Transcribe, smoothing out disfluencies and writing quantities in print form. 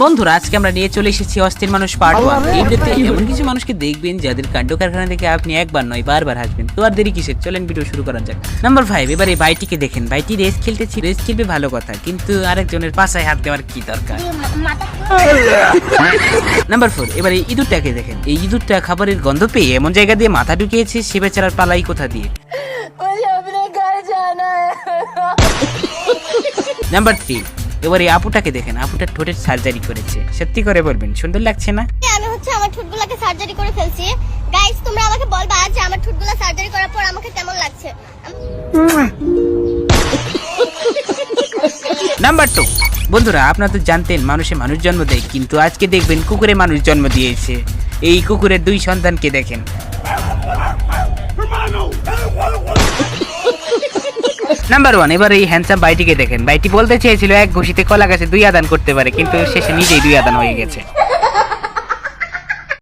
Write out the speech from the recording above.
বন্ধুরা আজকে আমরা নিয়ে চলে এসেছি অস্থির মানুষ পার্ট 1। এই ভিডিওতে এমন কিছু মানুষকে দেখবেন যাদের কাণ্ড কারখানা থেকে আপনি একবার নয় বারবার হাসবেন। তো আর দেরি কিসের, চলেন ভিডিও শুরু করা যাক। নাম্বার 5, এবার এই বাইটিকে দেখেন। বাইটি রেস খেলতেছি, রেস খেলবে ভালো কথা, কিন্তু আরেকজনের পাছায় হাত দেওয়ার কি দরকার। নাম্বার 4, এবার এই ইঁদুরটাকে দেখেন। এই ইঁদুরটা খাবারের গন্ধ পেয়ে এমন জায়গা দিয়ে মাথা ঢুকিয়েছে, সে বেচারার পালাই কোথা দিয়ে। নাম্বার 3, এবার এই আপুটাকে দেখেন। আপুটা ঠোঁটের সার্জারি করেছে। সত্যি করে বলবেন সুন্দর লাগছে না? আমি আমার ঠোঁটগুলোকে সার্জারি করে ফেলছি। গাইস তোমরা আমাকে বলবা যে আমার ঠোঁটগুলো সার্জারি করার পর আমাকে কেমন লাগছে। নাম্বার 2, বন্ধুরা আপনারা তো জানতেন মানুষে মানুষ জন্ম দেয়, কিন্তু আজকে দেখবেন কুকুরে মানুষ জন্ম দিয়েছে। এই কুকুরের 2 সন্তানকে দেখেন। নাম্বার 1, এবার এই হ্যান্ডসাম বাইটিকে দেখেন। বাইটি বলতে চেয়েছিল এক ঘুষিতে কলা গাছে 2 আদান করতে পারে, কিন্তু শেষে নিজেই 2 আদান হয়ে গেছে।